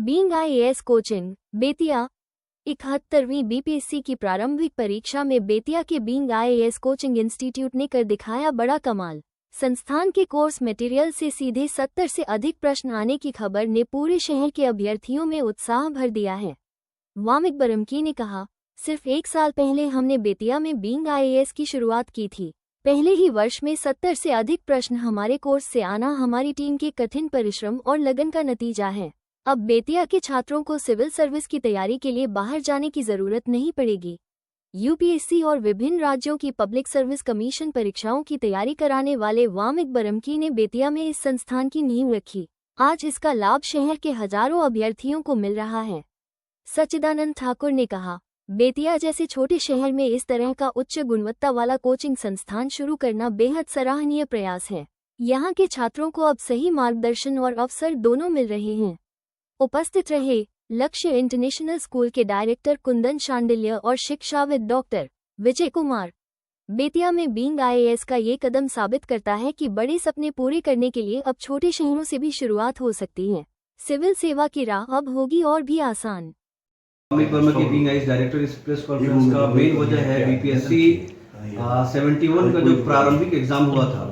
Being IAS coaching Bettiah 71वीं BPSC की प्रारंभिक परीक्षा में बेतिया के बीइंग आईएएस कोचिंग इंस्टीट्यूट ने कर दिखाया बड़ा कमाल। संस्थान के कोर्स मटेरियल से सीधे 70 से अधिक प्रश्न आने की खबर ने पूरे शहर के अभ्यर्थियों में उत्साह भर दिया है। वामिक बरमकी ने कहा, सिर्फ 1 साल पहले हमने बेतिया में बीइंग आईएएस की शुरुआत की थी। पहले ही वर्ष में 70 से अधिक प्रश्न हमारे कोर्स से आना हमारी टीम के कठिन परिश्रम और लगन का नतीजा है। अब बेतिया के छात्रों को सिविल सर्विस की तैयारी के लिए बाहर जाने की जरूरत नहीं पड़ेगी। यूपीएससी और विभिन्न राज्यों की पब्लिक सर्विस कमीशन परीक्षाओं की तैयारी कराने वाले वामिक बरमकी ने बेतिया में इस संस्थान की नींव रखी। आज इसका लाभ शहर के हजारों अभ्यर्थियों को मिल रहा है। सच्चिदानंद ठाकुर ने कहा, बेतिया जैसे छोटे शहर में इस तरह का उच्च गुणवत्ता वाला कोचिंग संस्थान शुरू करना बेहद सराहनीय प्रयास है। यहाँ के छात्रों को अब सही मार्गदर्शन और अवसर दोनों मिल रहे हैं। उपस्थित रहे लक्ष्य इंटरनेशनल स्कूल के डायरेक्टर कुंदन शांडिल्य और शिक्षाविद डॉक्टर विजय कुमार। बेतिया में बीइंग आईएएस का ये कदम साबित करता है कि बड़े सपने पूरे करने के लिए अब छोटे शहरों से भी शुरुआत हो सकती है। सिविल सेवा की राह अब होगी और भी आसान। वामिक वर्मा की बीइंग आईएएस डायरेक्टर इस प्रेस कॉन्फ्रेंस का मेन वजह है बीपीएससी 71 का जो प्रारंभिक एग्जाम हुआ था,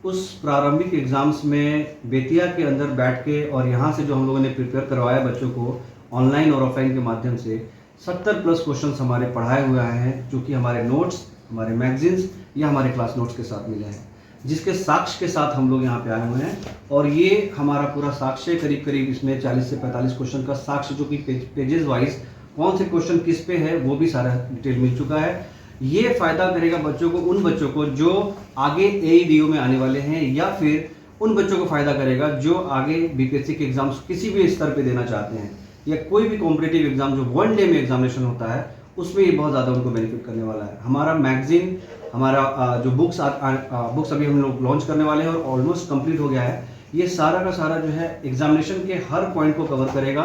उस प्रारंभिक एग्जाम्स में बेतिया के अंदर बैठ के और यहाँ से जो हम लोगों ने प्रिपेयर करवाया बच्चों को ऑनलाइन और ऑफलाइन के माध्यम से 70 प्लस क्वेश्चंस हमारे पढ़ाए हुए आए हैं, जो कि हमारे नोट्स, हमारे मैगजीन्स या हमारे क्लास नोट्स के साथ मिले हैं, जिसके साक्ष्य के साथ हम लोग यहाँ पे आए हुए हैं। और ये हमारा पूरा साक्ष्य करीब इसमें 40 से 45 क्वेश्चन का साक्ष्य, जो कि पेजेस वाइज कौन से क्वेश्चन किस पे है वो भी सारा डिटेल मिल चुका है। ये फायदा करेगा बच्चों को, उन बच्चों को जो आगे एईडीओ में आने वाले हैं, या फिर उन बच्चों को फायदा करेगा जो आगे बीपीएससी के एग्जाम्स किसी भी स्तर पे देना चाहते हैं, या कोई भी कॉम्पिटिटिव एग्जाम जो 1 डे में एग्जामिनेशन होता है उसमें ये बहुत ज़्यादा उनको बेनिफिट करने वाला है। हमारा मैगजीन, हमारा जो बुक्स अभी हम लोग लॉन्च करने वाले हैं और ऑलमोस्ट कंप्लीट हो गया है, ये सारा का सारा जो है एग्जामिनेशन के हर पॉइंट को कवर करेगा।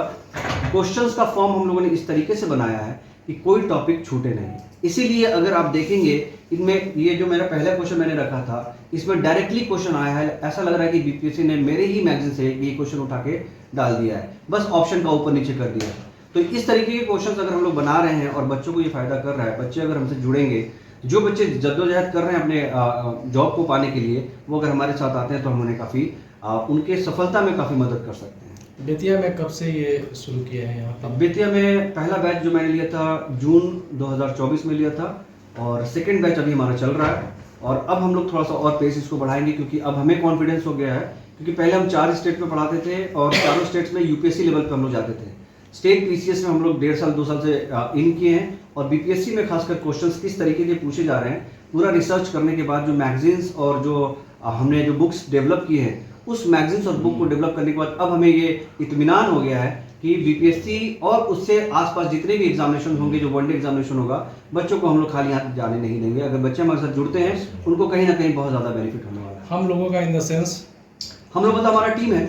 क्वेश्चंस का फॉर्म हम लोगों ने इस तरीके से बनाया है कि कोई टॉपिक छूटे नहीं। इसीलिए अगर आप देखेंगे इनमें, ये जो मेरा पहला क्वेश्चन मैंने रखा था, इसमें डायरेक्टली क्वेश्चन आया है। ऐसा लग रहा है कि बीपीएससी ने मेरे ही मैगजीन से ये क्वेश्चन उठा के डाल दिया है, बस ऑप्शन का ऊपर नीचे कर दिया है। तो इस तरीके के क्वेश्चन अगर हम लोग बना रहे हैं और बच्चों को ये फायदा कर रहा है, बच्चे अगर हमसे जुड़ेंगे, जो बच्चे जद्दोजहद कर रहे हैं अपने जॉब को पाने के लिए, वो अगर हमारे साथ आते हैं तो हम उन्हें काफ़ी उनके सफलता में काफ़ी मदद कर सकते हैं। बेतिया में कब से ये शुरू किया है यहाँ पे? बेतिया में पहला बैच जो मैंने लिया था जून 2024 में लिया था, और सेकंड बैच अभी हमारा चल रहा है। और अब हम लोग थोड़ा सा और पेस इसको बढ़ाएंगे, क्योंकि अब हमें कॉन्फिडेंस हो गया है। क्योंकि पहले हम 4 स्टेट में पढ़ाते थे और चारों स्टेट्स में यूपीएससी लेवल पर हम लोग जाते थे। स्टेट पीसीएस में हम लोग 1.5 साल 2 साल से इन किए हैं, और बीपीएससी में खासकर क्वेश्चंस किस तरीके के पूछे जा रहे हैं, पूरा रिसर्च करने के बाद जो मैगजीन्स और जो हमने जो बुक्स डेवलप किए हैं, उस मैगजीन्स और बुक को डेवलप करने के बाद अब हमें ये इत्मीनान हो गया है कि बीपीएससी और उससे आसपास जितने भी एग्जामिनेशन होंगे, जो 1 डे एग्जामिनेशन होगा, बच्चों को हम लोग खाली हाथ जाने नहीं देंगे। अगर बच्चे हमारे साथ जुड़ते हैं, उनको कहीं ना कहीं बहुत ज़्यादा बेनिफिट होने वाला है। हम लोगों का इन द सेंस, हम लोग मतलब हमारा टीम है,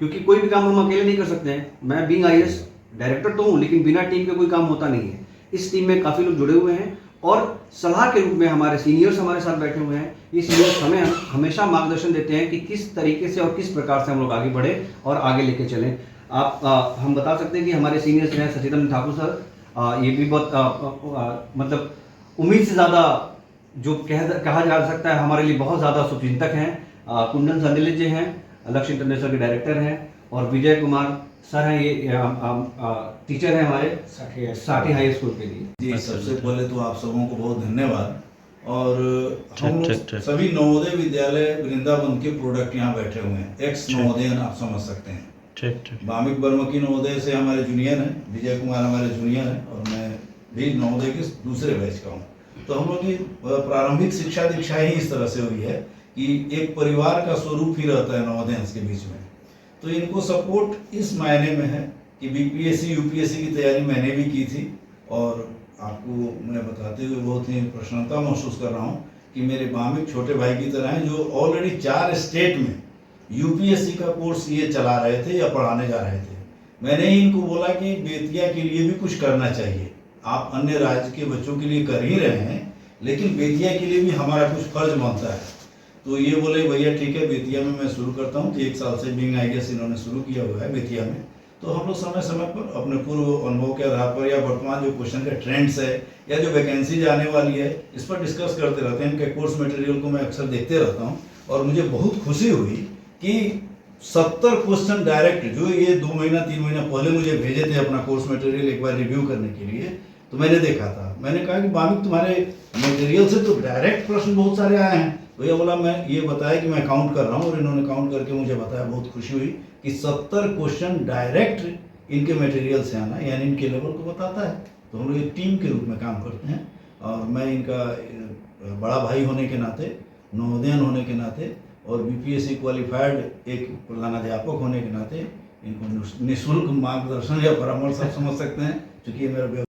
क्योंकि कोई भी काम हम अकेले नहीं कर सकते हैं। मैं बीइंग आईएएस डायरेक्टर तो हूँ, लेकिन बिना टीम के कोई काम होता नहीं है। इस टीम में काफ़ी लोग जुड़े हुए हैं, और सलाह के रूप में हमारे सीनियर्स हमारे साथ बैठे हुए हैं। ये सीनियर्स हमें हमेशा मार्गदर्शन देते हैं कि किस तरीके से और किस प्रकार से हम लोग आगे बढ़े और आगे लेके चलें। हम बता सकते हैं कि हमारे सीनियर्स हैं सच्चिदानंद ठाकुर सर, ये भी बहुत मतलब उम्मीद से ज़्यादा जो कहा जा सकता है, हमारे लिए बहुत ज़्यादा शुभचिंतक हैं। कुंदन शांडिल्य जी हैं, लक्ष्य इंटरनेशनल के डायरेक्टर हैं, और विजय कुमार सर हैं, ये टीचर हैं हमारे साठी हाई स्कूल के लिए। जी, सबसे पहले तो आप सबों को बहुत धन्यवाद। और हम लोग सभी नवोदय विद्यालय वृंदावन के प्रोडक्ट यहाँ बैठे हुए हैं। एक्स नवोदय आप समझ सकते हैं। वामिक बरमकी नवोदय से हमारे जूनियर हैं, विजय कुमार हमारे जूनियर हैं, और मैं भी नवोदय के दूसरे बैच का हूँ। तो हम लोग की प्रारंभिक शिक्षा दीक्षा ही इस तरह से हुई है कि एक परिवार का स्वरूप ही रहता है नवोदय के बीच में। तो इनको सपोर्ट इस मायने में है कि बीपीएससी यूपीएससी की तैयारी मैंने भी की थी, और आपको मैं बताते हुए बहुत ही प्रसन्नता महसूस कर रहा हूँ कि मेरे वामिक छोटे भाई की तरह हैं, जो ऑलरेडी 4 स्टेट में यूपीएससी का कोर्स ये चला रहे थे या पढ़ाने जा रहे थे। मैंने ही इनको बोला कि बेतिया के लिए भी कुछ करना चाहिए। आप अन्य राज्य के बच्चों के लिए कर ही रहे हैं, लेकिन बेतिया के लिए भी हमारा कुछ फर्ज बनता है। तो ये बोले भैया ठीक है, बेतिया में मैं शुरू करता हूँ। तो 1 साल से बीइंग आईएएस इन्होंने शुरू किया हुआ है बेतिया में। तो हम लोग समय समय पर अपने पूर्व अनुभव के आधार पर या वर्तमान जो क्वेश्चन के ट्रेंड्स है या जो वैकेंसीज आने वाली है इस पर डिस्कस करते रहते हैं। इनके कोर्स मटेरियल को मैं अक्सर देखते रहता हूँ और मुझे बहुत खुशी हुई कि 70 क्वेश्चन डायरेक्ट जो ये 2 महीना 3 महीना पहले मुझे भेजे थे अपना कोर्स मटेरियल एक बार रिव्यू करने के लिए, तो मैंने देखा था। मैंने कहा कि भाविक तुम्हारे मटेरियल से तो डायरेक्ट प्रश्न बहुत सारे आए हैं। तो ये बोला, मैं ये बताया कि मैं काउंट कर रहा हूँ और इन्होंने काउंट करके मुझे बताया। बहुत खुशी हुई कि 70 क्वेश्चन डायरेक्ट इनके मटेरियल से आना यानी इनके लेवल को बताता है। तो हम लोग एक टीम के रूप में काम करते हैं और मैं इनका बड़ा भाई होने के नाते, नवोदयन होने के नाते और बीपीएससी क्वालिफाइड एक प्रधानाध्यापक होने के नाते इनको निःशुल्क मार्गदर्शन या परामर्श आप समझ सकते हैं, क्योंकि ये मेरा